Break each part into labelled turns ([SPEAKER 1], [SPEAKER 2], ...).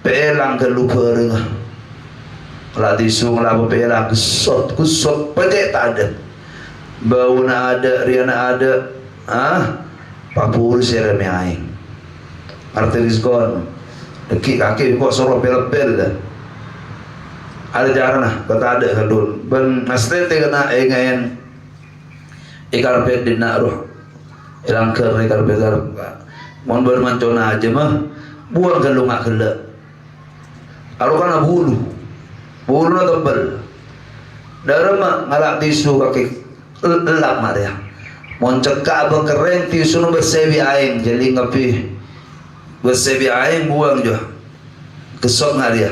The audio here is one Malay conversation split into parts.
[SPEAKER 1] pelang ke lupa dengar. Kalau tisu ngelapa pelang kusot pecek tak ada. Bau nak ada, ria nak ada. Papul seremi aing. Arteris kon. Dekik kaki kok sorok pel-pel dah. Ada jalan lah, kata ada kadun. Ben nastete kena engain. Ikar pet di nak roh. Ilang ker ikar pet. Mon bermancona aja mah. Buang ke lungak kelak. Kalau kana bulu. Bulu na tebal. Darah mah ngalak tisu kaki elak mah dia. Mon cekak berkeren tisu nu bersebi aing jadi ngapi. Bersebi aing buang jo. Kesok ngaria.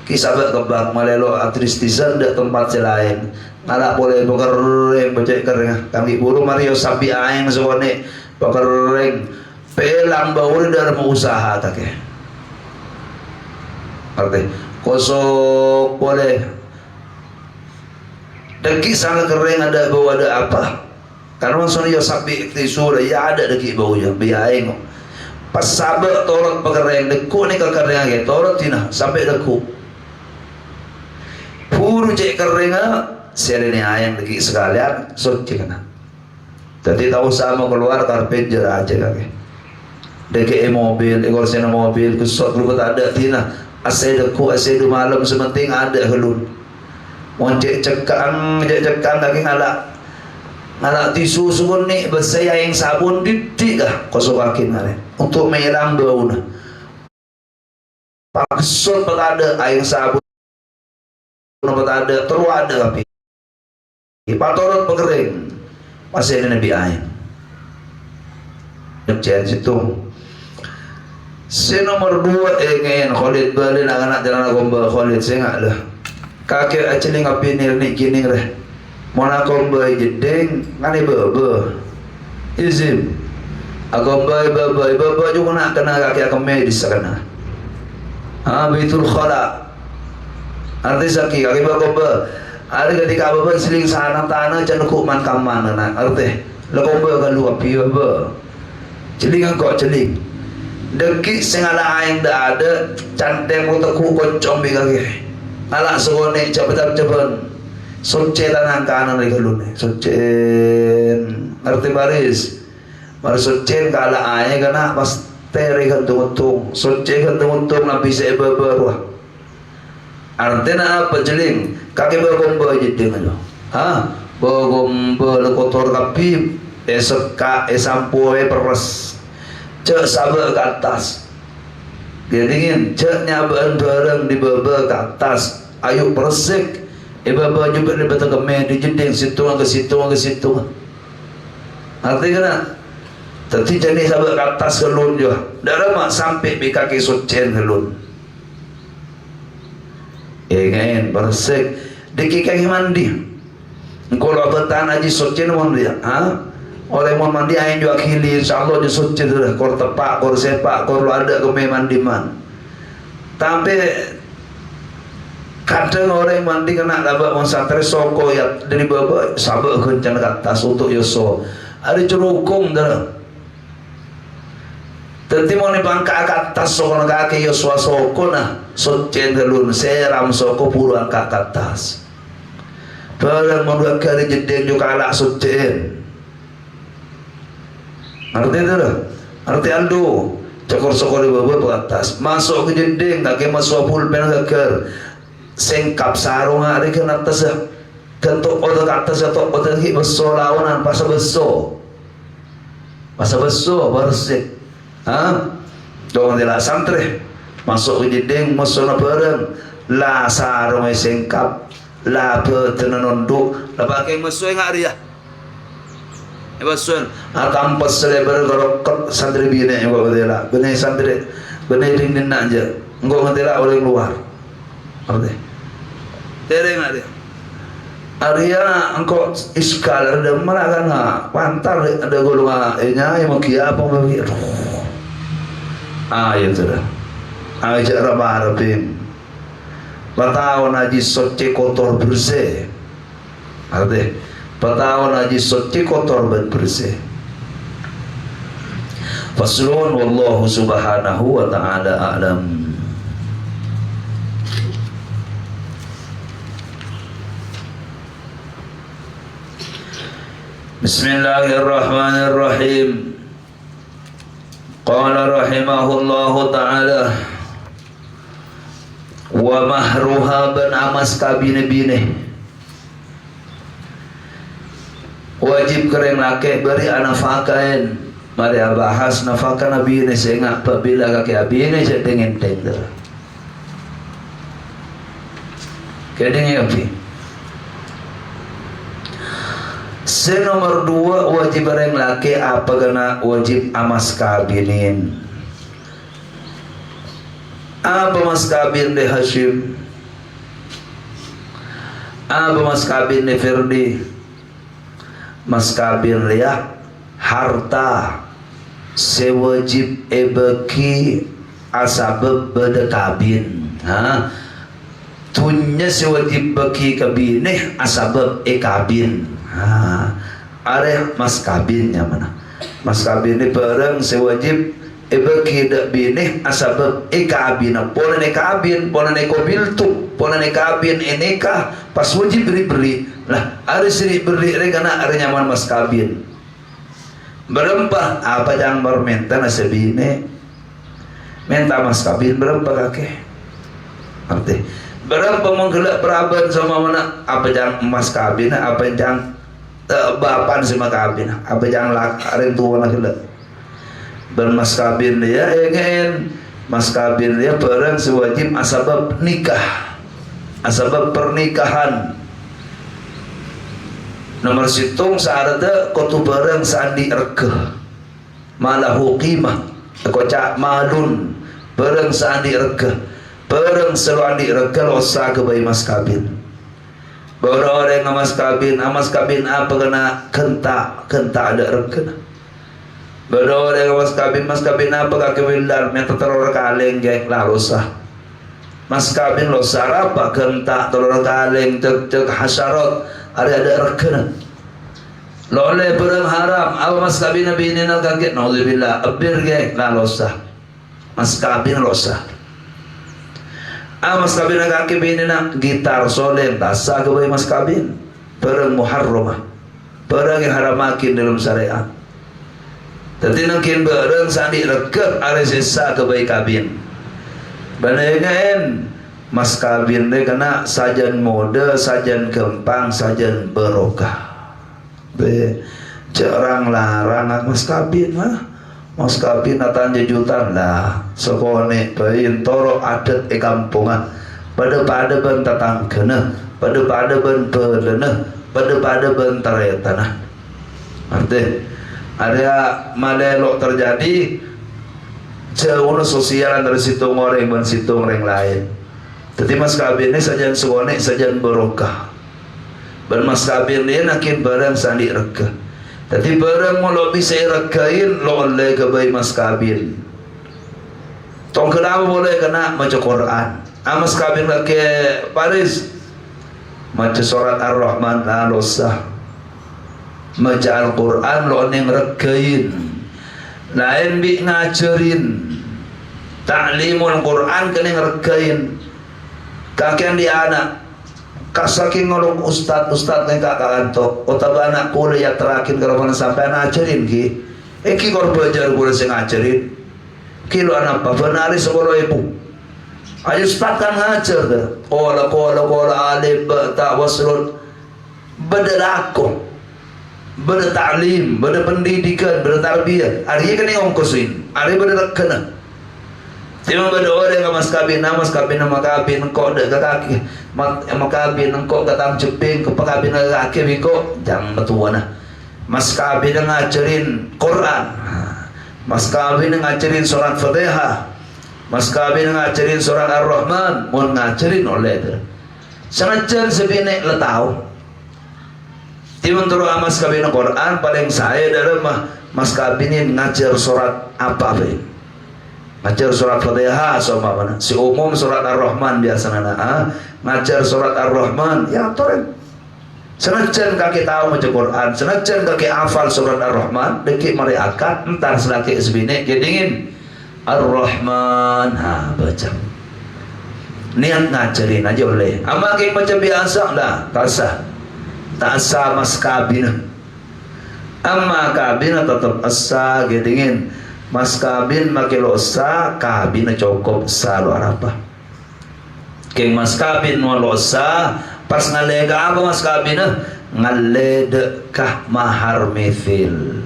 [SPEAKER 1] Kisabak kebak malelo atristisan dak tempat selain. Ngalak boleh berkeren becek kering. Kami buru Mario sapi aing sone berkeren. Pelang baul dalam usaha tak ke. Arti kosok boleh. Deki sangat kering ada bau ada apa? Karena soalnya sapi tisu ya ada deki baunya biaing. Pas sabak torot pekereng deku ni kekering lagi torot tina sampai deku. Puru cek kering seri ni ayam deki sekalian suci kena. Jadi tahu sama keluar karpet je aja kaki. Deki mobil, ekor sena mobil kusot lupa tak ada tina. Asai deku asai du malam sementing ada helun. Moncek cekang lagi ngalak tisu sugun ni bersaya yang sabun didik kah kosong kaki ngare untuk melang bau na. Paksud berada air sabun berada terus ada tapi. Patorot berkering masih ada nabi air. Jangan situ. Si nomor 2 ngayon Khalid balik anak jalan gomba Khalid saya nggak lah. Kakek acili ngapain ni kini reh. Mana gomba jedeng ngani bebe. Izin. Agomba bebe juga nak kena kakek kami di sana. Betul khala. Arti saki kakek gomba. Ada ketika bebe seling sana tanah jangan kuman kaman nak. Arti. Legomba kalau api bebe. Celing kok celing. Deki sengala aing dah ada canteng utakku koncom bigage. Alak sogone cepet-cepet. Suci tanang kanan lagi lune. Suci arti baris. Baris suci kala aing kena pas tere gantung-gantung. Suci gantung-gantung nabi sebeberwa. Artinya apa jeling? Kaki bergomba jadi mana? Bergomba kotor kapi. Eseka esampu peres. Cek sabar ke atas. Dia dingin. Cek nyabaan barang di bawah ke atas. Ayo persik. Bawah juga di batang kemeh. Di jeding situ ke situ ke situ. Artinya kena. Tadi jadi sabar ke atas ke lun juga. Darah mak sampai di kaki sucen ke lun. Ngayon persik. Di kaki mandi. Kalau bertahan aja sucen mandi. Oleh mau mandi aing juga kili insyaallah di suci tu dah kor tepak kor sepak kor ada kemeh mandi man. Tapi kadang orang mandi kena dapat mensatre soko ya dari bawah sabak kencang ke atas untuk yoso. Ada curukung dah. Tadi mau ni bangka ke atas soko kaki yoso soko nah suci telun seram soko puru angkat ke atas. Barang mau kali jedeng juga alak suci. Arti itu dah. Arti aldo. Cokor-cokor di bawah ke atas. Masuk ke jeding. Kaki masuk pulpen keker. Sengkap sarung hari ke atas. Kentuk otak atas atau otak lagi besar lawanan. Pasal besar. Pasal besar. Bersih. Jangan tidak santri. Masuk ke jeding. Masuk na bareng. La sarung sengkap. La bertenan nunduk. La pakai masuk yang hari ya. Ebasun, kampas selebar garokot santri bina yang bawa dia benih santri, benih ringin aja, enggak ngetela oleh keluar, apa deh? Tereng ada. Arya engkau iskal ada mana kan pantar ada golongan nya yang mungkin apa mungkin. Ya sudah. Aja rabin. Batau najis soce kotor bersih. Apa deh? Patahun haji suci kotor dan bersih. Faslun wallahu subhanahu wa ta'ala a'lam. Bismillahirrahmanirrahim. Qala rahimahullahu ta'ala wa mahruha ban amas kabine bine wajib kereng laki beri anafakain mari bahas nafaka nabi ini sehingga apabila kaki abine jadi ngenteng dah kedeng api. Nomor 2 wajib bareng laki apa kena wajib amas kabinin. Apa mas kabin de Hashim? Apa mas kabin de Firdi? Mas kabin dia harta sewajib ebeki asabab beda kabin. Ha? Tunya sewajib beki kabine asabab kabin. Are mas kabinnya mana? Mas kabin ni bareng sewajib beki dak bine asabab kabin. Pola ne kabin, pola ne kobiltu, pola ne kabin eneka pas wajib beri lah. Are sini beri regana are nyaman mas kabin. Berempah apa yang bermenta nasabine menta mas kabin berempah kake. Arti berapa menggelak peraban sama mana apa yang mas kabin apa yang bapan sama kabin apa yang lakarin tua nak gelak bermas kabin dia ingin mas kabin dia barang sewajib asbab nikah asbab pernikahan nomor situng saada kotu barang sandi rega malahu qimah kocak malun barang sandi rega barang selalu rega losa ke bayi mas kabin. Baru orang amas kabin apa kena kentak ada rega. Baru orang amas kabin apa kaki wilar minta telur kaleng geng lah losa. Mas kabin losa apa kentak telur kaleng cek hasyarat ada rega. Lole barang haram apa mas kabin nabi ini nak kaget naudzubillah abir geng lah losa. Mas kabin losa. Mas kabin nak kaki bini nak gitar solen tasa kebayi mas kabin perang muharramah perang yang haramakin dalam syariat. Tapi mungkin perang sandi rekat ada sisa kebayi kabin. Banayan mas kabin dia kena sajan mode, sajan kempang, sajan berokah. Be jarang larang mas kabin mah. Mas kabin atan jujutan lah sekone bayin toro adat kampungan pada ben tatanggena pada ben pelena pada ben taretana arti ada malelok terjadi jauh sosial antara situng orang dan situng orang lain. Jadi mas kabin ini sajan sekone sajan berokah dan mas kabin ini nakin barang sandi rega. Jadi barang mau bisa regain lo oleh kebayi mas kabin. Tong kenapa boleh kena macam Quran. Mas kabin lagi Paris macam surat Ar-Rahman la losah. Macam Al-Quran lo neng regain. Lain bi ngajarin. Ta'limul Quran kena regain. Kakian di anak. Kasaking ngolong ustad yang kakak kantok otaba anak kule ya terakhir kalau mana sampai ngajarin ki ki kor belajar kule sing ngajarin ki lo anak apa benari sebolo ibu ayo ustad kan ngajar dah kola alif ta waslun beda lakon beda ta'lim beda pendidikan beda tarbiyah hari kan yang ongkosin hari beda kena. Tiba beda orang yang mas kabin nama kabin kok dah kaki mak kabin kok datang ceping ke kabin kaki biko jangan betuan nah mas kabin ngajarin Quran mas kabin ngajarin surat Fatihah mas kabin ngajarin surat Ar-Rahman mau ngajarin oleh itu senajan sebinek le tahu tiba turun mas kabin Quran paling saya dalam mas kabin ngajar surat apa be ngajar surat Fatihah sama mana si umum surat Ar-Rahman biasa nana ngajar surat Ar-Rahman ya toren senajan kaki tahu macam Quran senajan kaki hafal surat Ar-Rahman deki mari akad entar selaki sebine kedingin Ar-Rahman baca niat ngajarin aja boleh ama kayak macam biasa dah tak sah mas kabin Amma kabin tetap asa gedingin. Mas kabin makilo sa kabin na cukup sa luar apa. Keng mas kabin walo sa pas ngalega apa mas kabin na ngalede kah mahar mithil.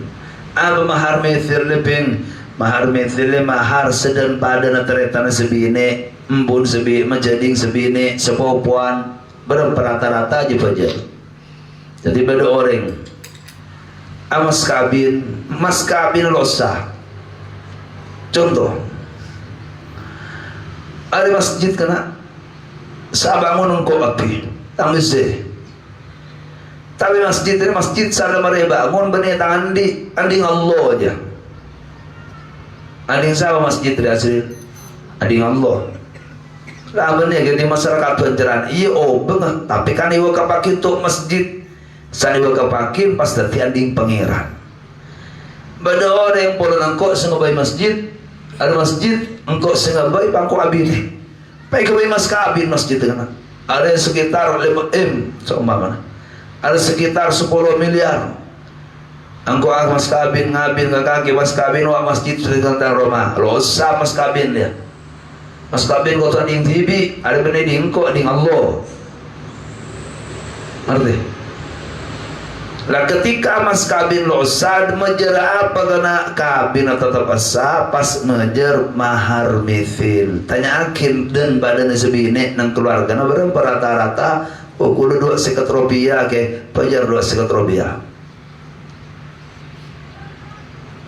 [SPEAKER 1] Apa mahar mithil leping mahar mithil mahar sedang pada na tereta na sebine embun sebi menjading sebine sepupuan berapa rata-rata aja pajar. Jadi beda orang mas kabin losa. Contoh, ada masjid kena sa bangun engkau api, tangis tapi masjid ini masjid sana mereka bangun benih tangan di anding Allah aja. Anding sama masjid asli, anding Allah. Lah benih jadi masyarakat penceran, iya bengah, tapi kan iwa kapakin untuk masjid. Sani iwa kapakin pas dati anding pangeran. Bada orang yang pulang engkau sengabai masjid, ada masjid engkau sengabai pangku abin. Pai kabai mas kabin masjid dengan ada sekitar 5 M seumpama. Ada sekitar 10 miliar. Engkau mas kabin ngabil ke kaki mas kabin wa masjid dengan rumah. Lo usah mas kabin dia. Mas kabin kau tuh ding TV, ada benih ding engkau ding Allah. Ngerti? Lah ketika mas kabin lo sad mejer apa kena kabin tetap asa pas mejer mahar mithil. Tanya akin dan badan sebine nang keluarga na berapa rata-rata kudu 2 rupiah ke pajar 2 rupiah.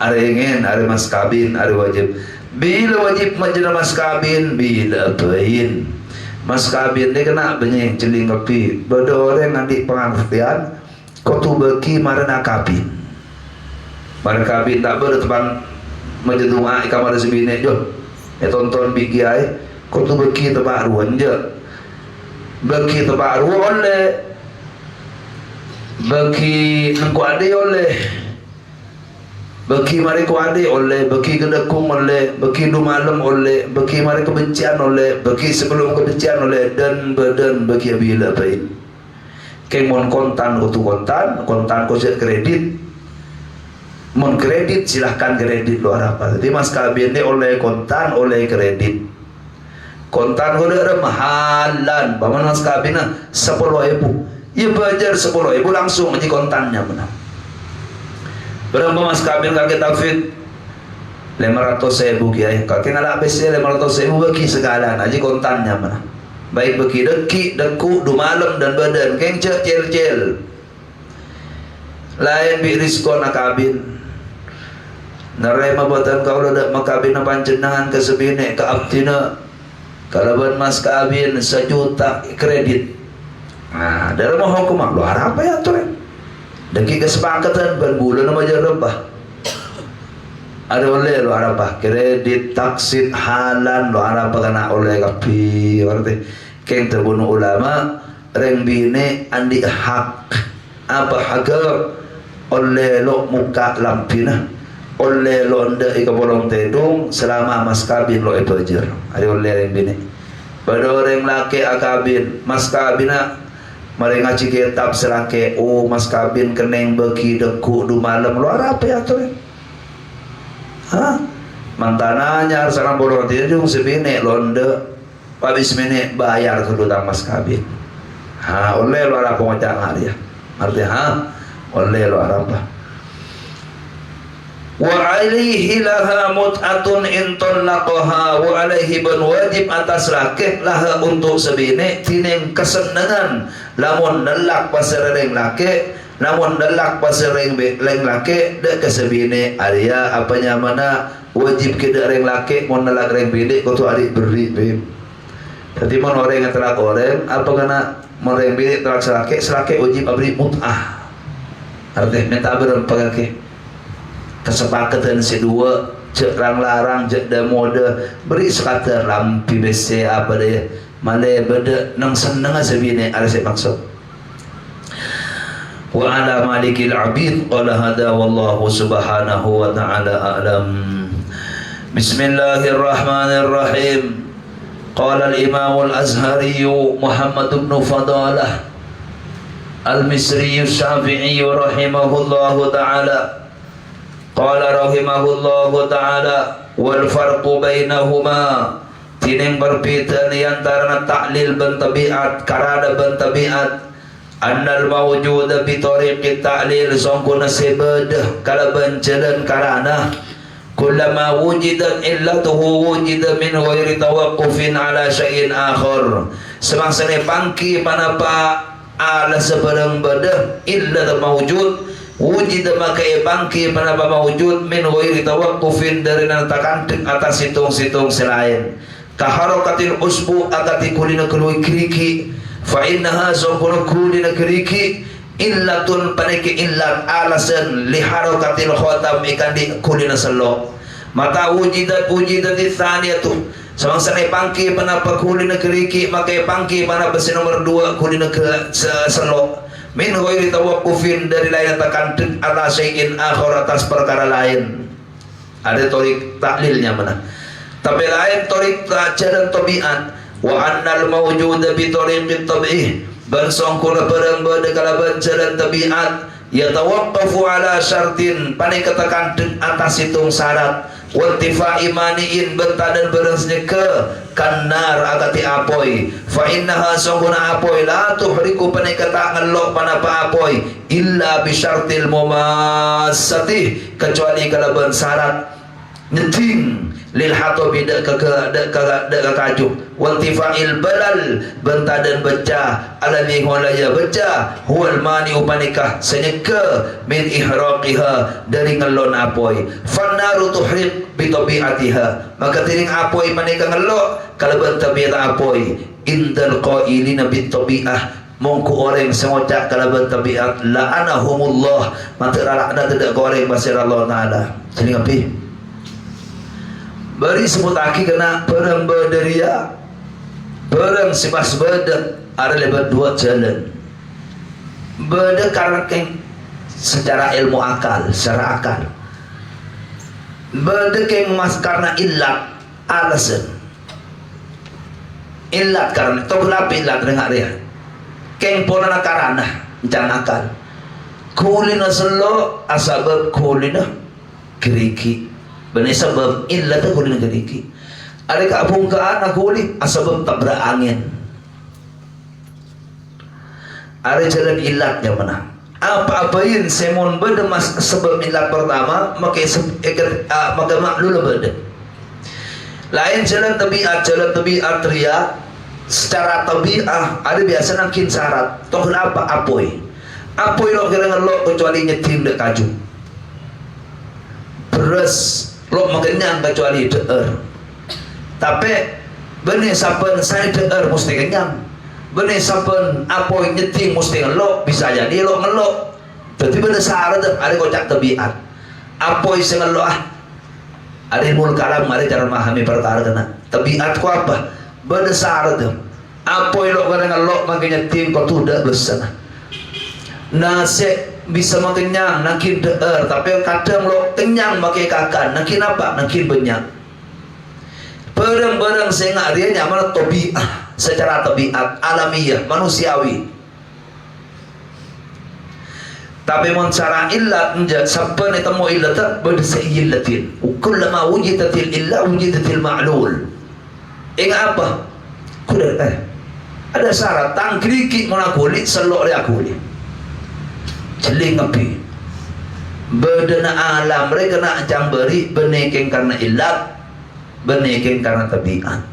[SPEAKER 1] Ada ingin ada mas kabin ada wajib. Bila wajib mejer mas kabin bila bain. Mas kabin dia kena banyak celing api. Bada orang nanti pengertian kau tu bagi marana kabin. Marana kabin tak berteman menjadunga ikan ada sebine jo. Tonton bigi ai. Kau tu bagi tempat ruan je. Bagi tempat ruan oleh. Bagi nengku ade oleh. Bagi mari ku ade oleh. Bagi kedekung oleh. Bagi du malam oleh. Bagi mari kebencian oleh. Bagi sebelum kebencian oleh. Dan badan bagi bila baik. Keng mon kontan kutu kontan kau set kredit. Mon kredit silahkan kredit luar apa. Jadi mas kabin ini oleh kontan oleh kredit. Kontan kau ada mahalan. Baman mas kabin na 10.000. Ia bajar 10.000 langsung aja kontannya benar. Berapa mas kabin kakek tafid 500.000 kiai. Kakek nala habisnya 500.000 bagi segala aja kontannya benar. Baik bagi deki, deku, du malam dan badan keng cel lain bi risko nak kabin narema batan kau ada makabin na panjenengan ke sebine ke abtina kalaban mas kabin 1 juta kredit. Nah dalam hukum luar apa ya tuh deki kesepakatan berbulan nama jarabah ada oleh luar apa kredit taksid halan luar apa kena oleh kapi berarti keng terbunuh ulama reng bine andi hak apa haga oleh lo muka lampina oleh lo anda ika bolong tedung selama mas kabin lo ebajer ada oleh reng bine pada orang laki akabin mas kabina mari ngaji kitab selake mas kabin keneng bagi deku du malam luar apa ya tuh mantananya sekarang bolong tedung sebine lo anda habis menit bayar kedua mas kabin. Oleh luar apa macam dia. Artinya oleh luar apa. Wa alaihi laha mut'atun in talaqaha wa alaihi ban wajib atas laki laha untuk sebine tining kesenangan lamun nelak pasareng laki namun nelak pasareng leng laki dak kesebine aria apanya mana wajib kita reng laki mon nelak reng bini kau tu adik beri bim. Jadi mon orang yang telak orang apa kena mon orang bini telak selaki wajib abri mut'ah. Artinya minta berapa kaki kesepakatan si dua cek larang cek mode beri sekadar lampi besi apa dia malai beda nang seneng sebine ada saya maksud wa ala malikil abid qala hada wallahu subhanahu wa ta'ala a'lam. Bismillahirrahmanirrahim. Qala al-imam al-azhari Muhammad ibn Fadalah Al-Misri Syafi'i rahimahullahu ta'ala qala rahimahullahu ta'ala wal farqu bainahuma tining berbeda ni antara ta'lil ban tabiat karada ban tabiat annal mawjuda bi tariqi ta'lil sangkuna sebedah kalaban jalan karana kullama wujidat illatuhu wujida min ghairi tawaqqufin ala syai'in akhar semangsa ni pangki panapa ala sebarang badah illa mawjud wujud maka bangki panapa mawjud min ghairi tawaqqufin dari natakan atas situng-situng selain kaharakatil usbu akati kulina kelui kriki fa innaha sawkunu kulina kriki illatun paniki illat alasan li harakatil khatam ikan di kulina selo mata wujidat tsaniyatu semangsa ni pangki panapa kulina kriki maka pangki panapa nomor 2 kulina ke selo min ghairi tawaqqufin dari lain tekan ala syai'in akhar atas perkara lain. Ada torik taklilnya mana tapi lain torik jalan tabiat wa annal mawjuda bi tariqit tabi'ih bersongkuna perang berdekalaban jalan tabiat yatawaqqafu ala syartin panik katakan atas hitung syarat wantifa imaniin bentadan berensnya ke kanar agati apoy fa innaha sungguhna apoy la tuhriku panikata ngelok panapa apoy illa bisyartil mumassati kecuali kalaban syarat nyeting lil hatobi dak kaju wantifa'il balal bentadan beca alami hulaya beca huwal mani upanikah senyeka min ihraqiha dari ngelon apoy fannaru tuhriq bi tabi'atiha maka tiring apoy manika ngelok kalaban tabiat apoy indal qailina bit tabi'ah mongko orang semocak kalaban tabiat la'anahumullah maka lakna tidak goreng basir Allah Ta'ala jadi ngapi bari sebut aki kena perang berderia perang sibas beda ada lebat dua jalan beda karena secara ilmu akal secara akal beda mas karena ilat alasan ilat karena itu kenapa ilat dengar dia keng polana karana jangan akal kulina selo asabab kulina keriki benar sebab illa tu kulina keriki ada keabungkaan aku ni asabab tabrak angin ada jalan ilatnya mana apa-apain semon berdemas sebab ilat pertama maka maklul beda lain jalan tabiat ria secara tabiat ada biasa nakin syarat toh kenapa apoy lo kira ngelok kecuali nyetim dek kaju beres lo makenyang kecuali deer tapi benih saben saya deer mesti kenyang benih saben apoy nyeting mesti ngelok bisa jadi lo ngelok tapi benda syarat ada kocak tabiat apoy sing ngelok ada ilmu kalam ada cara memahami perkara kena tabiat ku apa benda syarat apoy lo kena ngelok makanya nyeting kau tu dak besar nasi bisa makenyang nakin deer tapi kadang lo kenyang makai kakan nakin apa nakin banyak barang-barang sehingga dia nyaman tabiat secara tabiat alamiah manusiawi tapi secara illat menjadi sampai temu illat berdasar illatin kullama wujidatil illa wujidatil ma'lul ingat apa kuda ada syarat tangkriki mana kulit selok dia kulit celing api berdana alam mereka nak jamberi benekeng karena ilat benekeng karena tabiat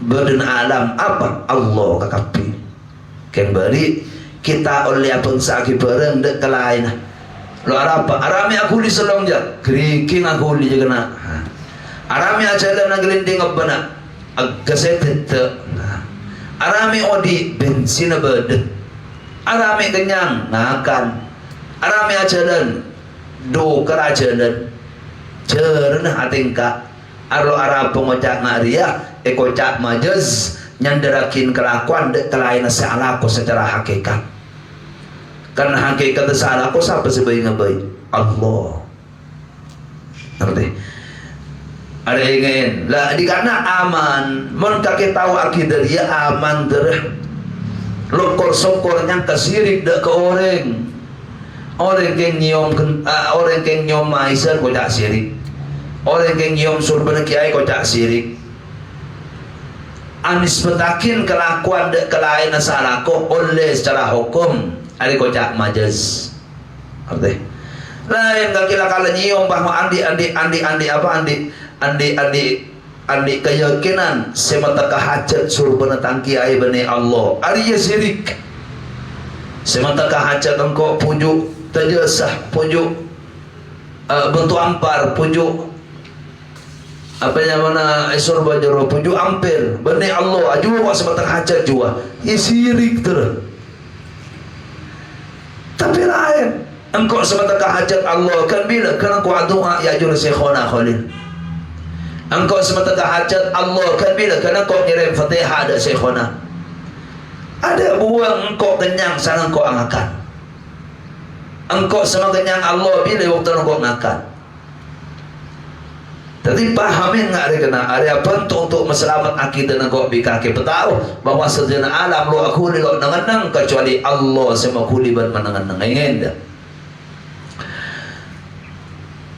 [SPEAKER 1] berdana alam apa Allah kakapi keng beri kita oleh apa sakit bareng dek kelain lo apa arami aku di selong je kriking aku di je kena arami ajalan nak gelinding apa nak agaset arami odi bensin berde arami kenyang ngakan arami ajalan do kerajalan cerna atingka arlo arab pengocak ngaria ekocak majaz nyanderakin kelakuan dek kelain sealaku secara hakikat karena hakikat sealaku siapa sebaik ngabai Allah ngerti ada ingin lah dikana aman mun kakek tahu akidah dia aman terus lokor sokor nyangka sirik dak ke orang keng nyiom maisan kau tak sirik, orang keng nyiom surban kiai kau tak sirik. Anis betakin kelakuan dek kelain asalako oleh secara hukum ada kau tak majaz. Arti lain gak kira kala nyiom bahwa andi keyakinan semata kahajat surban tangki ai bani Allah ari sirik. Semata kahajat engkau pujuk tajasah, pujuk bentuk ampar, pujuk apa namanya surban jero, pujuk ampir bani Allah aju wa semata kahajat jua ya sirik terus. Tapi lain engkau semata kahajat Allah kan bila kan engkau doa ya jur Syekhona Khalil. Engkau semata hajat Allah kan bila kerana kau ngirim Fatihah ada Syekhona. Ada buang engkau kenyang sana engkau angkat. Engkau sama kenyang Allah bila waktu engkau angkat. Tapi pahamin enggak ada kena ada apa untuk meselamat akidah engkau bikake petau bahwa sejana alam lu aku li lo nanganang kecuali Allah sama kuliban manangan ingin dah.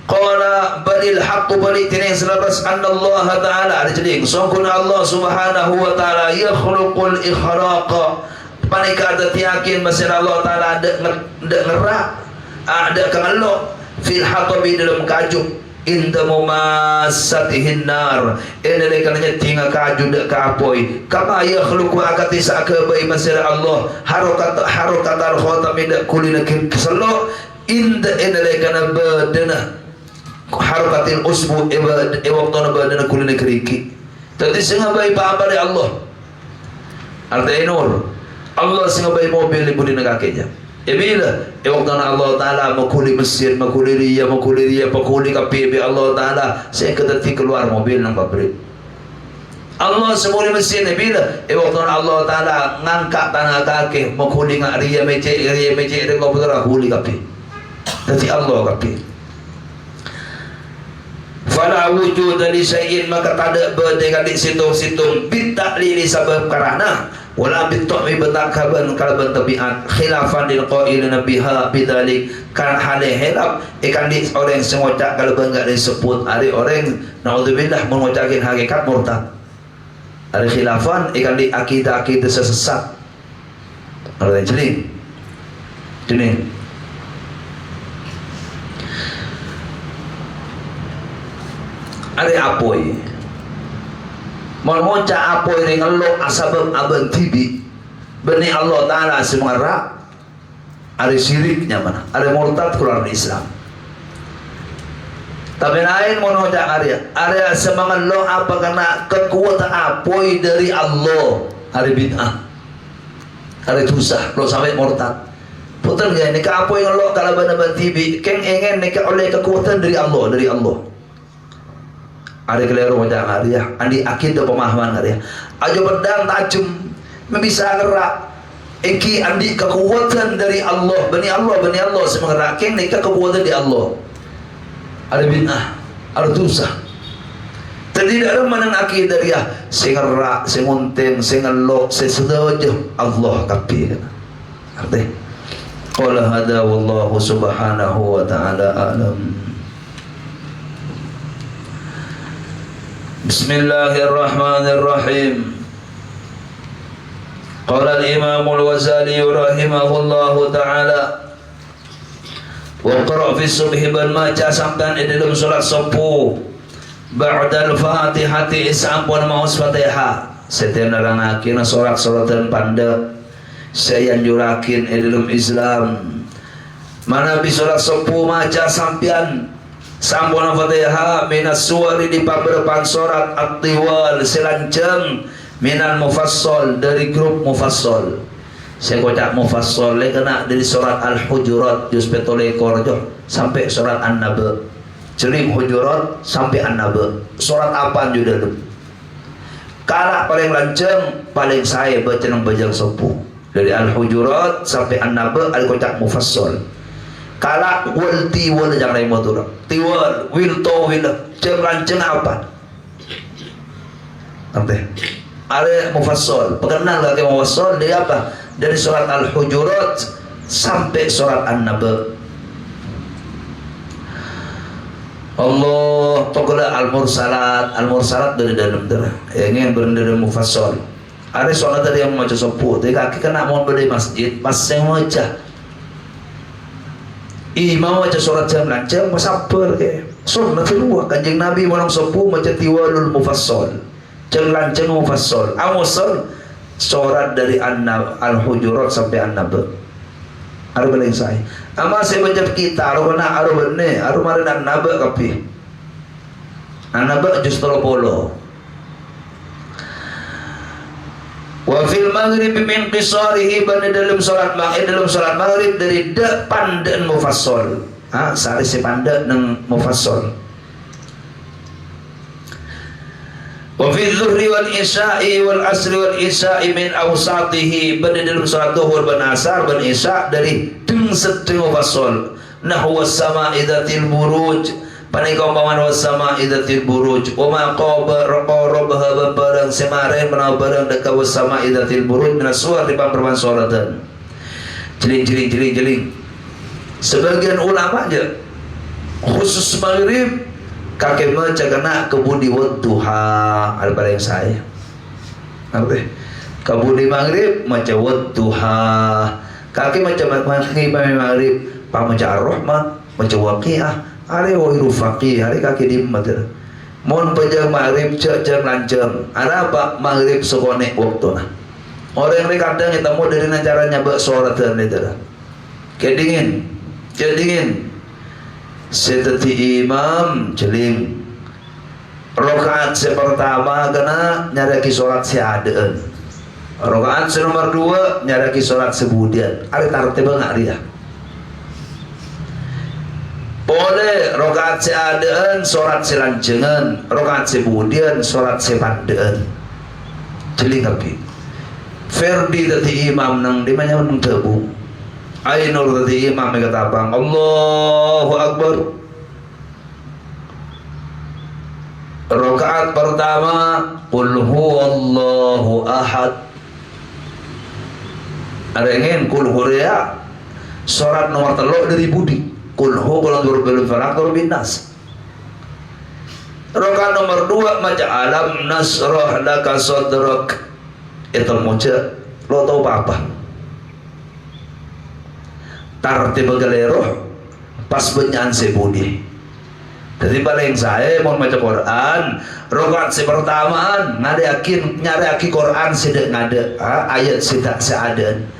[SPEAKER 1] Qala balil haqqu bali tinin selabas anna Allah Ta'ala ada jadi sungguhnya Allah Subhanahu wa Ta'ala yakhluqul ikhraqa panika ada yakin masih Allah Ta'ala ada ngerak ada kangalok fil hatabi dalam kajuk inda mumassatihin nar ini kananya tinga kaju dak kapoi kama yakhluqu akati sakabai masih Allah harokat al khatami dak kulina keselo inda ini kana badana harokatil usbu waktu badana kulina keriki. Tadi sengabai pahamari Allah artinya nur Allah sengabai mobil ibu di negaknya bila waktu Allah Ta'ala makuli Mesir makuli Ria makuli KPB Allah Ta'ala saya ketati keluar mobil ng pabrik Allah semuli Mesir bila waktu Allah Ta'ala ngangkat tanah kaki makuli nga Ria mecek kau betul kuli KPB tadi Allah KPB fala wujud li syai'in maka tada berdekat di situng-situng bitaklili sabab karana wala bitami betakaban kalban tabiat khilafan lil qailina biha bidzalik kan hale helap ikan di orang sengocak kalau enggak disebut ada orang naudzubillah mengocakin hakikat murtad ada khilafan ikan di akidah-akidah sesat ada jadi ada apoi monca apoi dengan lo asabab abang tibi bani Allah Ta'ala semua rak ada syiriknya mana ada murtad keluar dari Islam tapi lain monca ada semangat lo apa karena kekuatan apoi dari Allah ada bid'ah ada susah lo sampai murtad putar gak nikah apoi lo kalau bana tibi keng ingin nikah oleh kekuatan dari Allah ada keliru macam Arya, andi akidah pemahaman Arya. Ajo pedang tajam, bisa gerak. Eki andi kekuatan dari Allah, bani Allah semua gerak. Keng nikah kekuatan di Allah. Ada bid'ah, ada dosa. Tidak ada mana akidah dia. Sing gerak, sing unten, sing ngelok, sing sedojo Allah kapi. Arti. Qala hada wallahu subhanahu wa ta'ala alam. Bismillahirrahmanirrahim. Qala al-Imam al-Ghazali rahimahullahu ta'ala wa qara' fi subhi ban maca sampan di dalam surat subuh ba'da al-Fatihati sampun maos Fatihah setiap nerangakeun surat-suratan panda saya anjurakeun di dalam Islam mana bi surat subuh maca sampian sampun Fatihah minas suwari di paberpan surat at-tiwal selanceng minal mufassal dari grup mufassal saya kocak mufassal kena dari surat al-hujurat juz petolekor sampai surat an-naba jadi hujurat sampai an-naba surat apa juga dulu kalak paling lanceng paling saya baca nang bajang sepuh dari al-hujurat sampai an-naba al-kocak mufassal kalak wal tiwal jangan lain motor tiwal wil to wil ceng lanceng apa nanti Ada mufassal. Perkenal kaki mufassal dari apa? Dari surat Al-Hujurat sampai surat An-Naba. Allah tokala Al-Mursalat dari dalam darah. Ini yang berendam mufassal. Ada solat tadi yang macam sepuh. Tapi kaki kena mau berdiri masjid, pasang wajah. Imam macam surat jam lancang, masabar ke. Sunnah kedua kanjeng Nabi orang sepuh macam tiwalul mufassal. Jam lancang mufassal. Amusal surat dari Al-Hujurat sampai An-Naba. Ada balik saya. Ama saya baca kita, arubana arubane, arumare An-Naba kapi. An-Naba justru polo. Wa fil maghrib min qisarihi bani dalam salat maghrib dari depan dan mufassal. Sari sepanda nang mufassal. Wa fi dhuhri wal isya'i wal asri wal isya'i min awsatihi bani dalam salat zuhur ban asar ban isya' dari deng seteng mufassal. Nahwa as-sama'i dzatil buruj. Panika umpaman was-sama idzatil buruj wa ma qarabha barang semare menawa barang dekat was-sama idzatil buruj min as-suwar di pamperman salatan. Jeling. Sebagian ulama aja khusus maghrib kakek baca kena kebudi wadduha al-pada yang saya. Apa? Kebudi maghrib maca wadduha. Kakek macam maghrib pamaca ar-rahman maca waqiah. Hari wahiru faqih, hari kaki di mater. Mohon pejang maghrib jam lancang. Ada apa maghrib sekonek waktu nah. Orang yang kadang kita mau dari caranya bak sholat dan itu. Kedingin. Seteti imam jeling. Rakaat pertama kena nyaraki sholat seadaan. Rakaat nomor 2 nyaraki sholat sebudian. Ada tartib enggak dia? Boleh rakaat seadaan sholat selancengan, rakaat sebudian sholat sepandaan. Jeling api. Ferdi tadi imam nang dimana nang tebu. Ainur tadi imam kata apa? Allahu Akbar. Rakaat pertama qul huwallahu ahad. Ada ingin qul huria. Sholat nomor 3 dari budi. Kulhu kalau berbelum falak berbindas. Rakaat nomor 2 maca alam nasrah laka sadrak. Itu maca lo tahu apa? Tartib galeroh pas benyaan sebudi. Jadi paling saya mau baca Quran, rakaat pertamaan nyari aki Quran sedek ngade, ayat sedak seadan.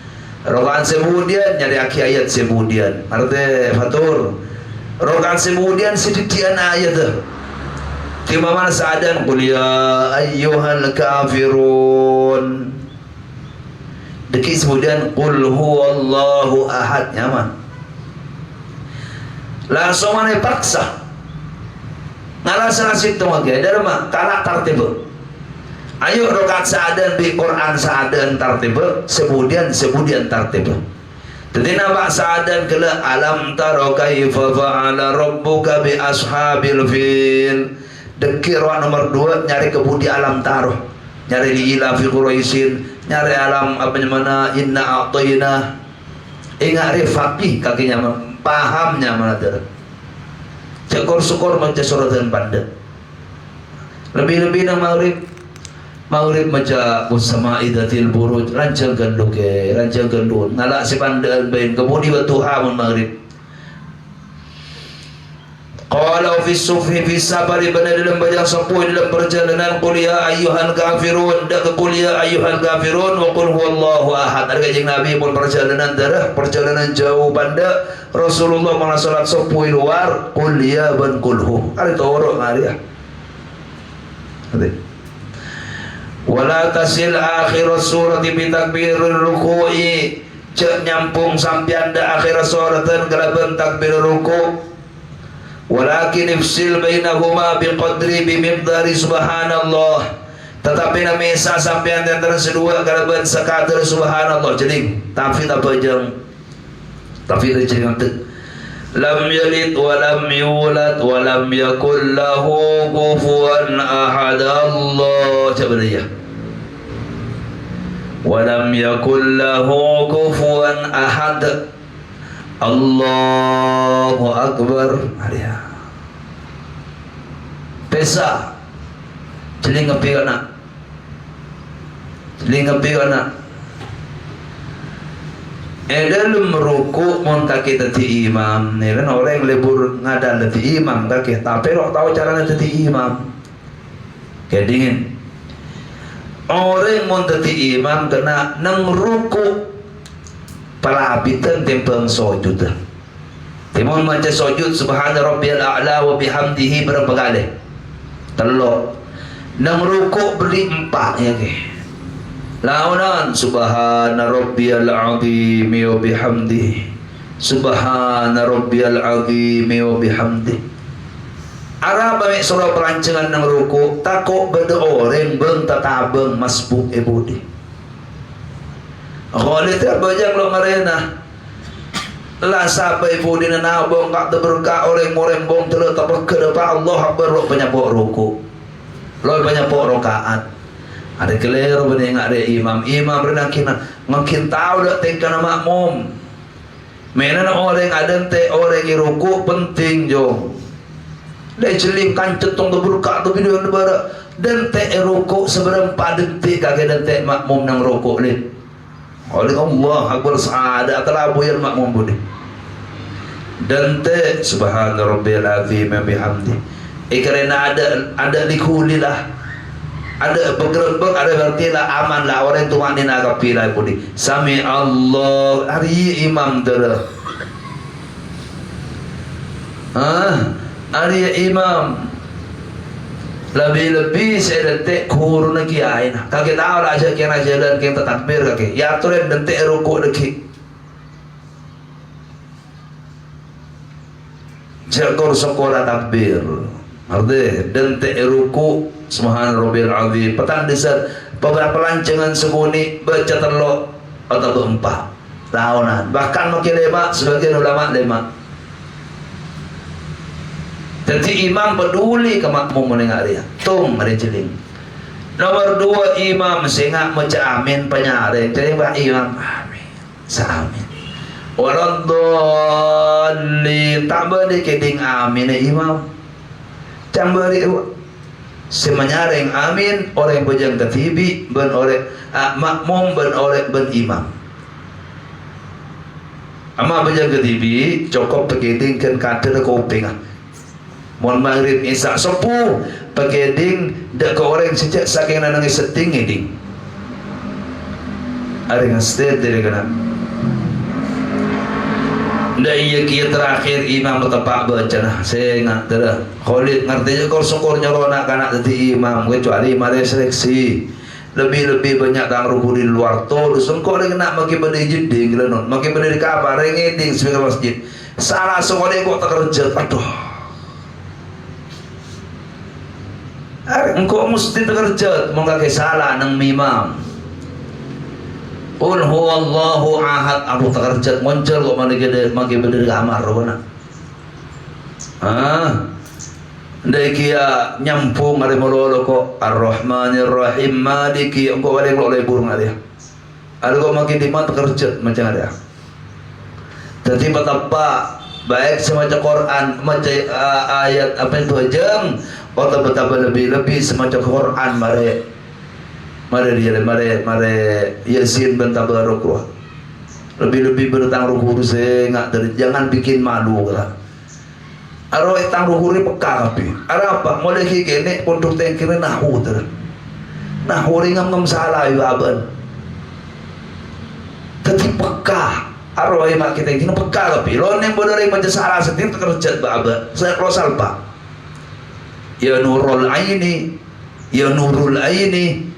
[SPEAKER 1] Rakaat sebudian nyari aki ayat sebudian. Artinya fatur. Rakaat sebudian sedikit ayat tu. Di mana seadan qul ya ayyuhal kafirun. Deki sebudian qul huwallahu ahad nyaman. Langsung mana paksa. Ngalasan situ lagi ada mah kalak tartib. Ayo rakaat seadan bi Quran seadan tartib, sebudian tartib. Jadi nama seadan kala alam taro kaifa fa'ala rabbuka bi ashabil fil. Dekir nomor 2 nyari kebudi alam taro. Nyari li ila fi quraisin, nyari alam apa namanya inna a'tayna. Ingat faqih kakinya pahamnya mana tu. Syukur macam surat dan pandai. Lebih-lebih nang Maghrib maca usama idatil buruj rancang genduk nalak sepandaan bain kebudi batuha mun maghrib. Qala fi sufi fi safari bana dalam bajang sepuh dalam perjalanan qul ya ayyuhal kafirun dak qul ya ayyuhal kafirun wa qul huwallahu ahad. Ada kanjeng Nabi pun perjalanan jauh banda Rasulullah mana salat sepuh luar qul ya ban qulhu. Ada tawara ngari. Ada wala tasil akhir surat bi takbirul ruku'i cek nyampung sampian da akhir suratan kalaban takbir ruku' walakin ifsil bainahuma biqadri bimiqdari subhanallah tetapi namisa sampian di antara sedua kalaban sekadar subhanallah. Jadi tafid apa jang tafid jeung lam yalid wa lam yulad wa lam yakul lahu kufuwan ahad. Allah coba dia lam yakul lahu kufuwan ahad. Allahu Akbar. Maria pesa telingapi anak dalam ruku mun kaki tadi imam ni kan orang lebur ngadan tadi imam kaki tapi lo tahu cara tadi imam kedingin orang mun tadi imam kena nang ruku palapitan tempang sujud. Timon macam sujud subhana rabbiyal a'la wa bihamdihi berapa kali? Telur. Nang rukuk beri 4 ya ke. Launan subhana rabbiyal azim wa bihamdihi. Subhana rabbiyal azim wa bihamdihi. Arab ambil surah perancangan nang rukuk takut beda orang beng tatabeng masbuk ibudi. Khalid terbajang lo ngarena lah sampai ibu di nabong kak terberkah orang bong terus terberkah depan Allah Akbar lo banyak pok ruku lo banyak pok rokaat ada keliru benih ada imam renang kina makin tahu dak tingkah makmum menan orang ada te orang ruku penting jong dia celing kancet tong terberkah tu video nebara dan te ruku seberempat detik kagak dan te makmum nang ruku ni oleh Allah Akbar saada atalabu yang makmum budi dan te subhana rabbiyal azim bihamdi karena ada likulilah ada bergerak ada berarti lah aman lah orang tu mandi nak pilih budi sami Allah hari imam dah hari imam lebih-lebih saya detik kurun lagi ain. Kaki tahu lah saya kena jalan kita takbir kaki. Ya tu yang detik rukuk lagi. Jagur sekolah takbir. Arti detik rukuk subhana rabbiyal azim. Petang desar beberapa lancangan sebuni baca telok atau berempat tahunan. Bahkan makin lima sebagian ulama 5. Jadi imam peduli ke makmum mendengar dia. Tung ada jeling. Nomor 2 imam sehingga macam amin penyaring. Jadi pak imam amin. Saamin. Waladhdallin tak boleh keding amin imam. Jangan beri semenyaring amin orang bujang ketibi ben oleh makmum ben oleh ben imam. Ama bujang ketibi cukup keding kan kata kuping Mohon maghrib isak sepuh pakai ding dak ke orang sejak saking nangis setting ding. Ada yang state dari kana. Ndak iya kia terakhir imam bertepak baca nah. Saya ingat dah. Khalid ngerti je kau syukur nyarona kana tadi imam kecuali mari seleksi. Lebih-lebih banyak tang ruku di luar tu. Sengkau dia nak makin pada jeding lenon. Makin pada di kabar ngeding sebagai masjid. Salah sekolah kau tak kerja. Aduh. Engkau mesti terkerja mengkakai salah nang mimam. Qul huwallahu ahad aku terkerja muncul kok mana gede magi bener kamar rona. Ndai kia nyampung ada mololo kok Ar-Rahmanir Rahim Maliki engkau balik oleh burung ada. Ada kok magi di mana terkerja macam ada. Jadi betapa baik semacam Quran macam ayat apa itu jam atau betapa lebih-lebih semacam Quran mari Yasin bin Tabaruk lebih-lebih bertang ruhur sengak dari jangan bikin malu lah. Aro tang ruhur peka tapi ada apa mulai kini untuk tengkir nahu ter nahu ringam salah ya aban tapi peka aro mak kita kini peka tapi lo yang bodoh macam salah sendiri terkerja aban saya klosal pak. Ya nurul aini ya nurul aini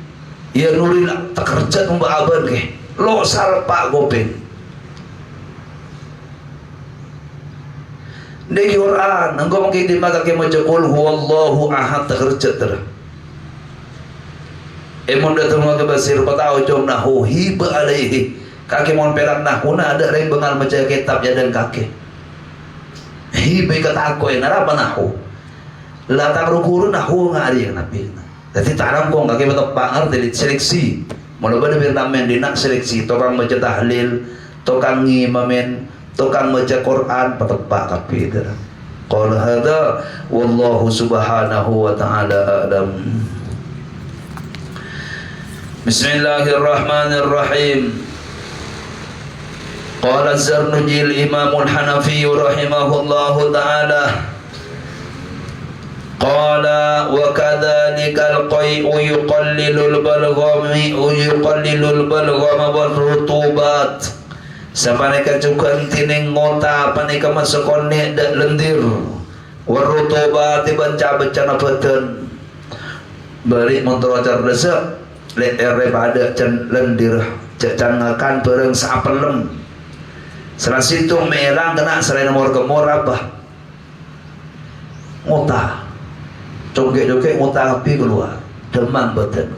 [SPEAKER 1] ya nuril terkerja mbak aban ke lo salpa gopeng di Quran engkau mungkin dimakan ke macam qul huwallahu ahad terkerja ter emon datang ke basir patau jom nahu hiba alaihi kaki mon perak nahu na ada yang bengal macam kitab dan kaki hiba kata aku narapa nahu latang rukuru nahu ngari yang nabi. Jadi taram kong kaki betul pangar dari seleksi Mula-mula birnamen dinak seleksi tukang baca tahlil, tukang ngimamin, tukang baca Quran patepak kapi itu. Qala hadza wallahu subhanahu wa ta'ala a'lam. Bismillahirrahmanirrahim. Qala Az-Zarnuji al-Imam al-Hanafi rahimahullahu ta'ala. Qala wa kadzalika al-qai'u yuqallilul balghama wal rutubat. Sapaneka cukan tining ngota panika masukone dak lendir. Wal rutubat dibanca-baca napeun. Bari motor cerdas le pada can lendir cangakan bareng sapelem. Serasitung merang kena selain nomor kemor apa? Ngota. Joget-joget ngota api keluar. Demam badan.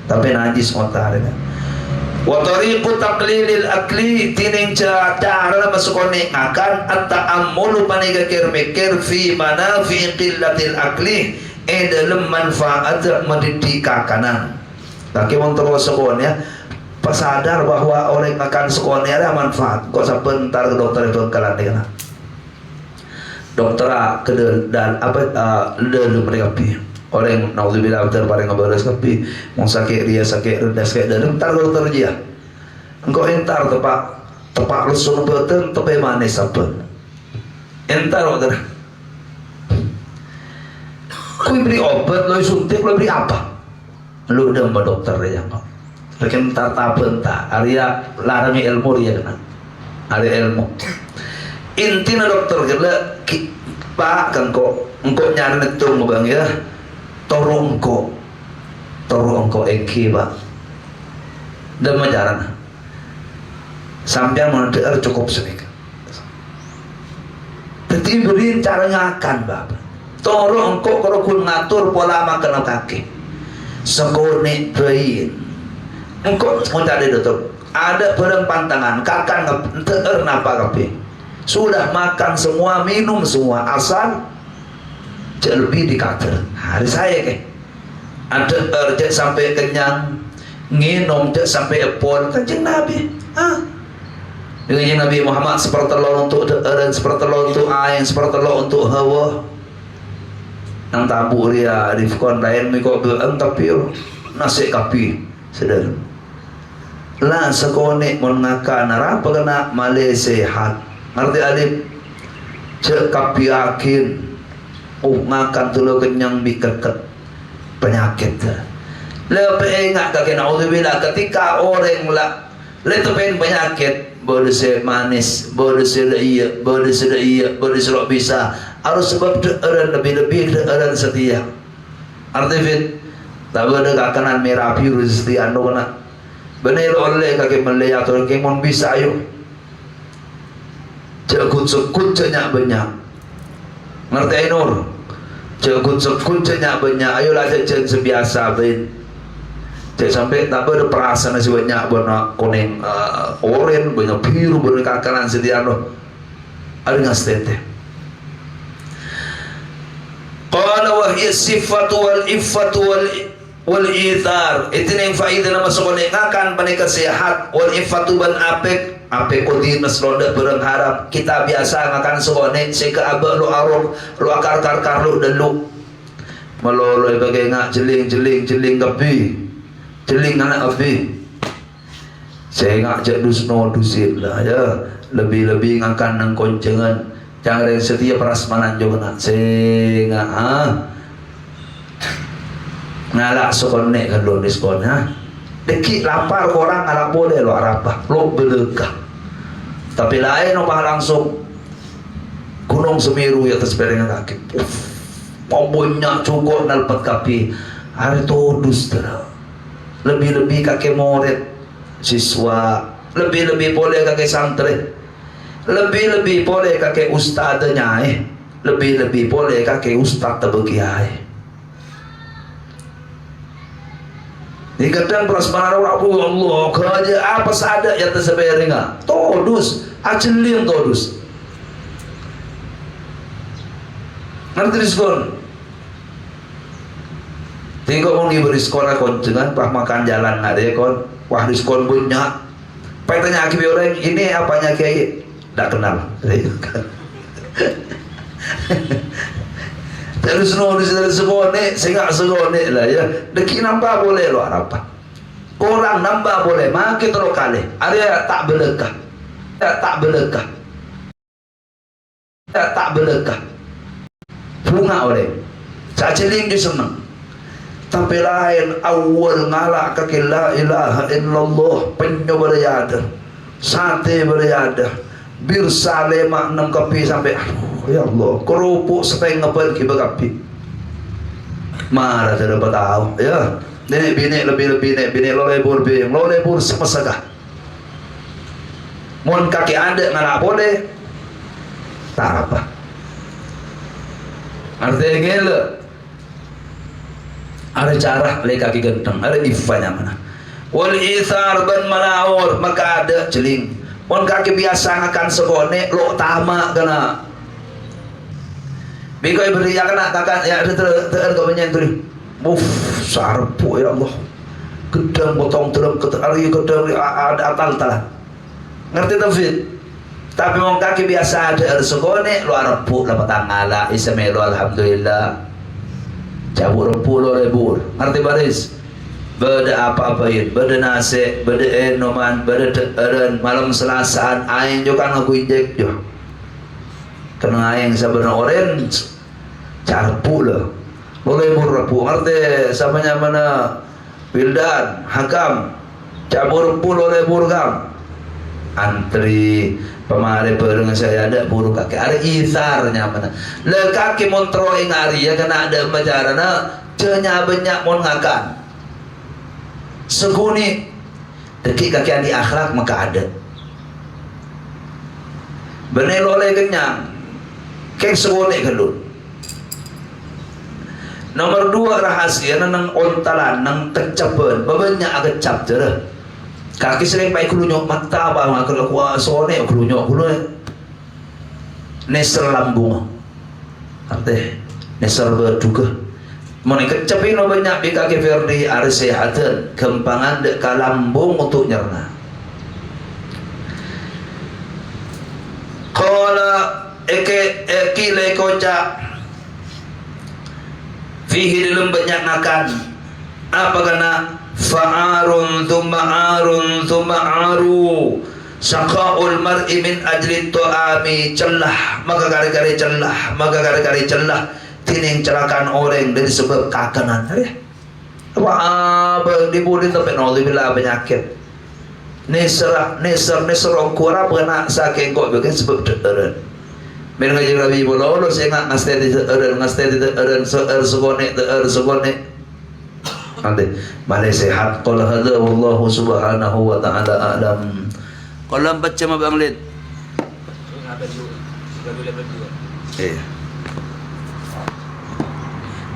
[SPEAKER 1] Tapi najis ngota dia. Wa tariqu taqlilil akli tining cara masukone akan at-ta'ammulu paniga mikir fi manafi qillatil akli dalam manfaat mendidik kanan. Bagi wong terus sekolah pas sadar bahwa orang makan sekolah ada manfaat. Kok sebentar ke dokter itu kalan dia. Dokter dan apa dalam mereka pi. Orang naudzubillah terparing ngabaras kapi. Mau sakit dia sakit rendah sakit dalam tar dokter dia. Engkau entar tepak lusun betul tepe manis apa. Entar dokter. Kau beri obat, lo suntik, lo beri apa? Lo udah sama dokter ya kok. Lekin entar bentar, Arya larangi ilmu dia kan. Arya ilmu. Intinya dokter kira Pak kan kok engkau nyari netung bang ya. Toro engkau engki Pak. Dan menjalan. Sampai mendengar cukup sedikit. Tapi beri cara ngakan Bapak. Toro engkau kalau kun ngatur pola makan kaki. Sekone bayin. Engkau mau cari dokter. Ada barang pantangan, kakan teer napa kapi. Sudah makan semua, minum semua, asal lebih dikater. Hari saya ke. Ada cek sampai kenyang, nginum cek sampai epon. Kanjeng Nabi. Dengan Nabi Muhammad seperti lo untuk dan seperti lo untuk ain, seperti lo untuk hawa. Nang tabu dia rifkon lain mikok beang tapi nasi kapi sedar. Lah sekone mon ngaka narapa kena male sehat. Ngerti alif cek kapi yakin. Makan tulo kenyang bikeket penyakit. Lebih ingat kakek naudzubillah ketika orang letupen penyakit boleh se manis, boleh se iya, boleh se bisa. Harus sebab deeran lebih deeran setia. Artifit tak ada kakanan merah biru setia anu kena. Bener oleh kakek melihat orang kemon bisa ayo. Cekut sekut cenyak banyak. Ngerti Nur? Cekut sekut cenyak banyak. Ayolah cek sebiasa ben. Cek sampai tak ada perasaan si banyak benar kuning oren banyak biru benar kakanan setia anu. Ada ngastete. Qala wa hiya sifatu wal iffatu wal ithar. Itu yang faedah nama sekolah ngakan panika sehat wal iffatu ban apek kodi nasronda berang harap kita biasa ngakan sekolah seka abah lu arok lu akar lu delu meloloi bagai ngak jeling gapi jeling anak api saya ngak jak dusno dusit lah ya lebih ngakan nang koncengan. Jangan ada setia prasmanan juga nak sehingga ngalak sekonek kan lo diskon deki lapar orang ngalak boleh lo arapah lo belekah tapi lain opah langsung Gunung Semeru ya atas perengan kaki mau banyak cukup nalpat kapi hari todus lebih kakek murid siswa lebih boleh kakek santri lebih boleh kakek ustadnya lebih boleh kakek ustad terbegiai. Ini kadang prasmanan orang Allah kerja apa sahaja yang terseberinga todus acelim todus ngerti diskon Tengok mau diberi diskon kon jangan pas makan jalan ada kon. Wah diskon banyak. Pai tanya aki orang ini apanya kiai? Tak kenal. Terus nulis dari segone, sehingga segone lah ya. Deki nambah boleh lo apa? Korang nambah boleh, makin terlalu kali. Ada tak berkah, tak berkah, tak berkah. Bunga oleh, caciling dia senang. Tapi lain awal ngalak kaki la ilaha illallah penyo berada, sate berada, bir salema 6 kopi sampai ya Allah, kerupuk setengah pergi berkapi. Marah tidak dapat tahu ya. Nenek bini lebih-lebih nenek bini lo lebur semesagah. Mun kaki ada ngalak boleh, tak apa. Artinya gila. Ada cara le kaki genteng, ada ifanya mana. Wal ithar ban malaur maka ada celing. Mun kaki biasa ngakan segone lo tama kena. Bikoi beri ya kena kakak ya ter kau menyentuh. Sarpu ya Allah. Gedang potong terem ketari gedang ada atal-talan. Ngerti tafsir? Tapi mau kaki biasa ada segone lo arepuk lah petang ala ismelo alhamdulillah. Cabut rempu lo lebur. Ngerti baris? Beda apa-apain, beda nasi, beda enoman, beda eren malam selasaan aing juga kan aku injek jo. Kena aing sabenar orange carpu lo. Boleh murpu ngerti samanya mana Wildan Hakam cabur pulo lebur gam antri pemare bareng saya ada buruk kaki ada isarnya mana le kaki montro ing ari ya kena ada majarana cenya banyak mon ngakan seguni deki kaki di akhlak maka ada benelo le kenyang keng seguni kedul. Nomor 2 rahasia nang ontalan nang kecapen babanya agak cap jere kaki sering pai kulunyok mata ba ngakal kuah sone kulunyok neser lambung arte neser berduga mun kecepin banyak di kaki Ferdi are sehatan kempangan dek kalambung untuk nyerna qala eki le kocak fihi dalam banyak ngakan apa kena fa'arun thuma'aru saqa'ul mar'i min ajli tu'ami celah maka gara-gara celah tining celakan orang dari sebab kakanan apa dibudin tapi naudzubillah penyakit neser ongkura pernah saking kok bagian sebab deren men ngaji Nabi bololo saya ngastedi segone ande malai sehat qala hadza wallahu subhanahu wa ta'ala alam qala baca ma bang lid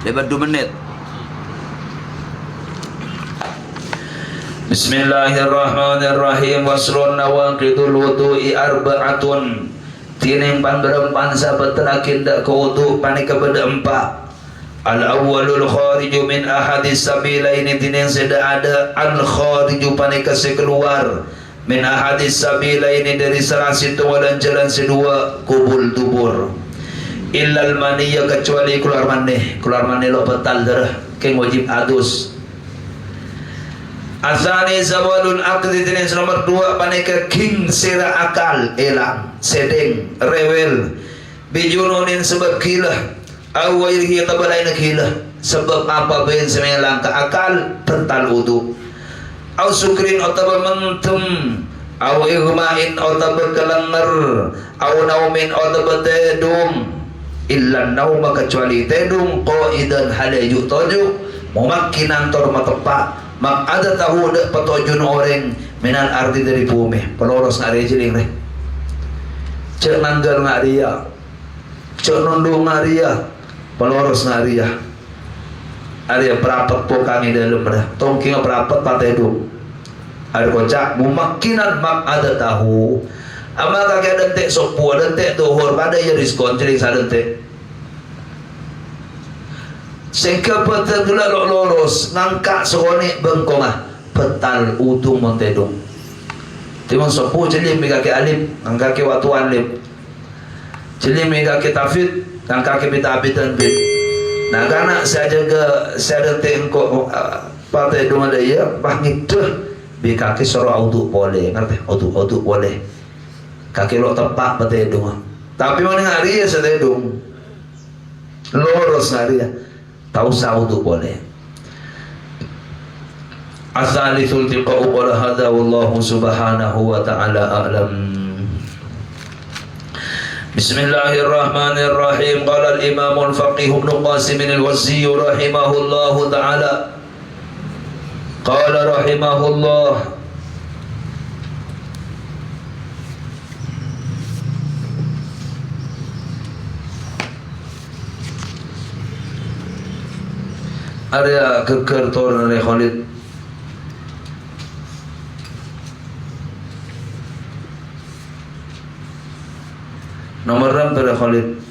[SPEAKER 1] lebat 2 menit. Bismillahirrahmanirrahim waslun nawaqidul wudu'i arba'atun tining panberempan sahabat terakin dak kewudu panik kepada 4 al-awwalul khariju min ahadis sabilaini tining seda ada al-khariju panik keluar min ahadis sabilaini dari salah situ walan jalan sedua kubul dubur illal maniyya kecuali keluar maneh lo betal darah keng wajib adus. Asani zawalul aqli tining nomor 2 panika king sira akal elang sedeng rewel bijununin sebab gila awaihi tabalaina gila sebab apa ben semelang ke akal tental wudu au sukrin atau mentum au igmain atau berkelengar au naumin atau betedum illa nauma kecuali tedum qaidan halaju toju mumakkinan tor matepak mak ada tahu dek petojun orang minal arti dari bumi peloros ngari jiling deh cek nanggal ngaria cek nundung ngaria peloros ngaria ada perapat pokangi dalam dah tongking perapat patai du ada kocak mumakkinan mak ada tahu ama kakek detek sopu detek tuhur pada ya diskon jiling sadentek sehingga petergelak lolos ngangkat sekonik bengkongah petal utung montedong timang sopu jelim kaki alim ngangkat ke waktu alim jelim kaki tafid ngangkat ke bita-bitan bit nah karena saya jaga saya tengok partai dong ada ya bangit tuh bi kaki suruh auto boleh ngerti auto boleh kaki lo tepak partai dong tapi mana hari ya saya dong lurus hari ya tahu saudu boleh. Asalithul tiqa'u qala hadza wallahu subhanahu wa ta'ala a'lam. Bismillahirrahmanirrahim. Qala al-imam al-faqih Ibnu Qasim al-Wazzi rahimahullahu ta'ala. Qala rahimahullah area keker turun oleh Khalid nomor ram pada Khalid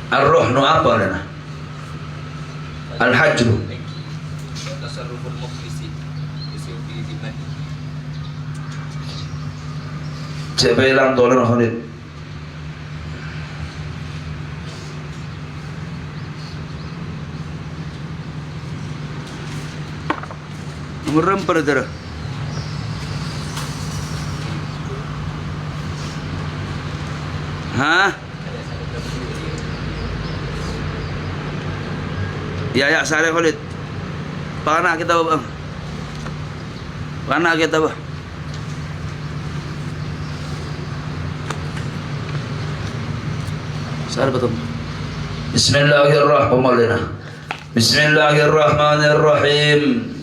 [SPEAKER 1] Ar-Ruh nu apa nana Al-Hajru
[SPEAKER 2] Tasarruful muflisi yusufi dimani
[SPEAKER 1] coba hilang turun Khalid nomor ram pada darah hah ya sare Khalid pana kita bang pana kita bang sare betul Bismillahirrahmanirrahim Bismillahirrahmanirrahim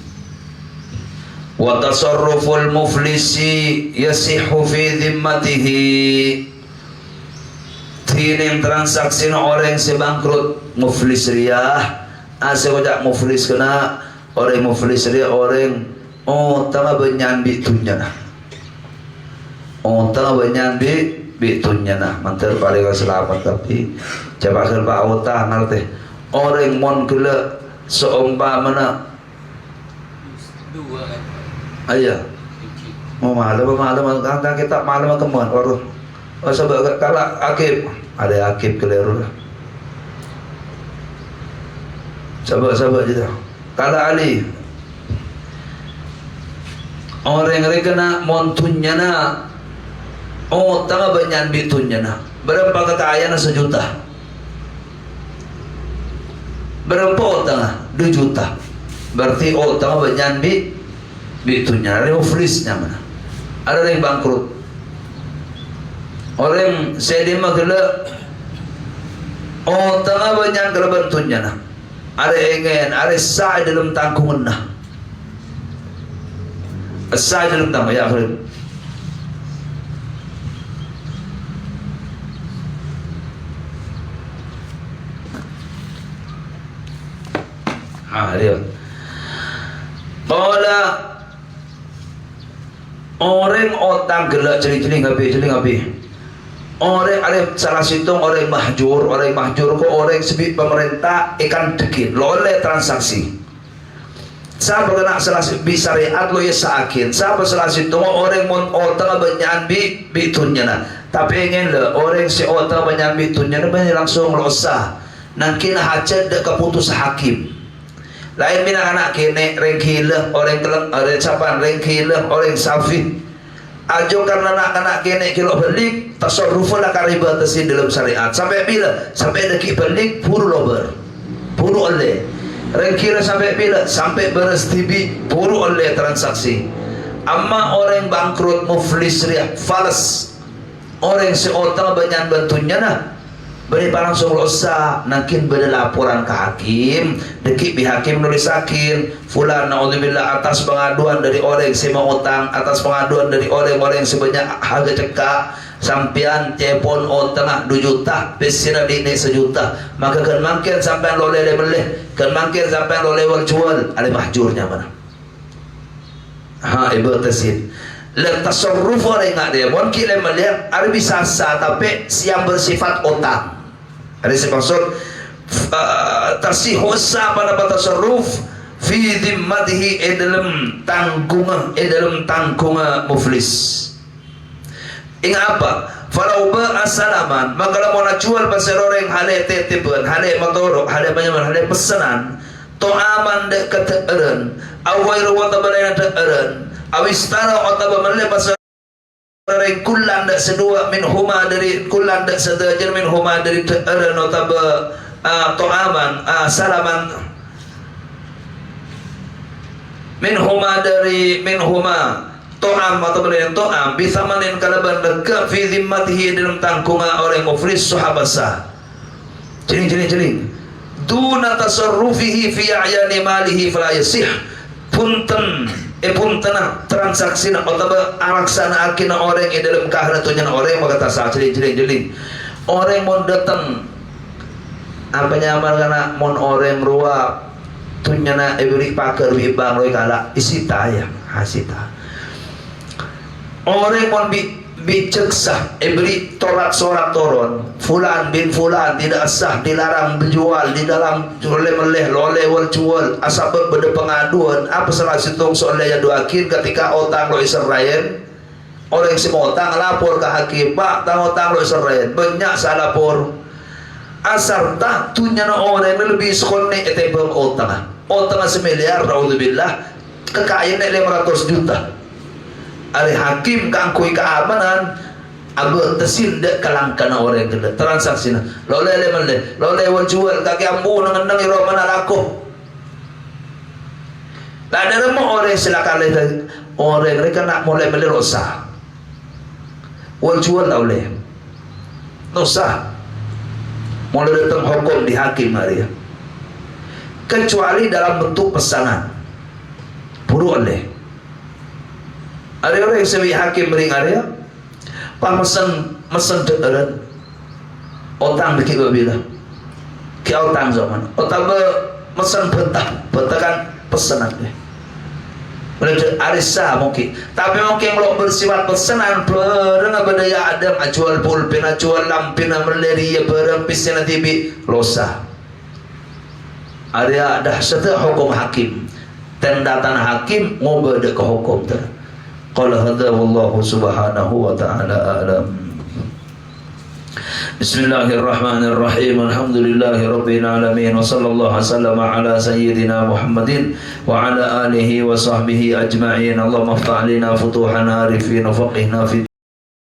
[SPEAKER 1] wa tasarruful muflisi yasihhu fi dhimmatihi tining transaksi orang sebangkrut muflis riyah asal muflis kena orang muflis dia orang tengah benyambi tunyana tengah benyambi tunyana mantar paling selamat tapi coba kerba otah ngerti orang mon kela seumpamana
[SPEAKER 2] dua kan
[SPEAKER 1] ayah malam kan kita malam kemuan waruh sebab kalau akib ada akib keliru lah sahabat kita kalau Ali orang yang kena montunya na tengah banyak bitunya na berapa kekayaan 1 juta berapa tengah 2 juta berarti tengah banyak bitunya ada muflisnya mana ada yang bangkrut orang sedima kena tengah banyak kelebihan tunya na ada ingin, ada sah dalam tangkungan nah. Sah dalam tangkungan ya akhir. Dia. Qala orang otak gelak celing-celing api. Orang ada salah situng orang mahjur ko orang sebut pemerintah ikan dikit loleh transaksi siapa kena salah syariat lo ya sakin siapa salah situng orang mon tengah benyambi bitunya na tapi ingin le orang si tengah benyambi bitunya na banyak langsung losa nangkin hajat dek keputus hakim lain bina anak kene rengkile orang keleng orang capan rengkile orang safi ajo karena anak-anak kene kilo balik tasarrufun akariba tasin dalam syariat sampai bila sampai deki balik puru lober puru oleh rengkira sampai bila sampai beres tibi puru oleh transaksi amma orang bangkrut muflis riak falas orang seotang banyak bantunya nah beri langsung losa nakin beda laporan ke hakim deki bi hakim nulis hakim fulan naudzubillah atas pengaduan dari orang yang mau utang atas pengaduan dari orang-orang yang sebanyak harga cekak sampian telepon tengah 2 juta pesira di ini 1 juta maka kan mungkin sampai lo lele beleh kan mungkin sampai lo lewat jual ada mahjurnya mana Ha ibatasin. Le tasarruf orang ingat dia. Mungkin le melihat ada bisa sah tapi yang bersifat otak. Ada maksud tasihhu sah pada tasarruf fi dhimmatihi dalam tanggung muflis. Ingat apa? Falau asalaman maka kalau mau jual pasal orang hale tetiban hale motorok hale banyak hale pesanan to aman de keteran awai ruwat balai keteran awistara atau balai pasal orang kullan de sedua min huma dari kullan de sedajar min huma dari keteran atau to aman salaman min huma to'am atau benda yang to'am bisa manin kalaban dekat fi zimmatihi dalam tangkungan orang muflis sahabasa jeling duna tasarrufihi fi a'yani malihi fala yasih punten transaksi na atau alaksana akina orang yang dalam kahanatunya orang maka tasah jeling orang mau datang apa nyaman karena mon orang ruwa tunya na ibrik pakar ibang loy kala isita ya hasita orang pun bijaksah beri torat sorat toron fulan bin fulan tidak sah dilarang berjual di dalam meleh loleh wal jual asabab beda pengaduan apa salah situng soalnya yang doakin ketika otang lo Israel orang yang semua otang lapor ke hakim pak tang otang lo Israel banyak salah lapor asar tak tunya na orang yang lebih sekolah ni etebang otang semiliar raudzubillah kekayaan 500 juta ada hakim kangkui keamanan abu tersindak kelangkan orang kena transaksi na loleh wal jual kaki ambu nang iro mana laku tak ada remuk orang silakan orang mereka nak mulai beli rosa wal jual tak boleh dosa mulai datang hukum di hakim hari kecuali dalam bentuk pesanan buruk oleh ada orang yang sebagai hakim bering area pak mesen dekeran otang dikit bila ke otang zaman otang mesen betah kan pesanan dia boleh arisa mungkin tapi mungkin kalau bersifat pesanan barang berdaya ada jual pulpen jual lampin meleri barang pisah tibi losa ada satu hukum hakim tendatan hakim ngobrol ke hukum tu. Qala hadza wallahu subhanahu wa ta'ala a'lam. Bismillahirrahmanirrahim. Alhamdulillahi rabbil alamin wa sallallahu wasallama ala sayyidina Muhammadin wa ala alihi wa sahbihi ajma'in. Allahumma iftah lana futuhan arifin wa faqihna fid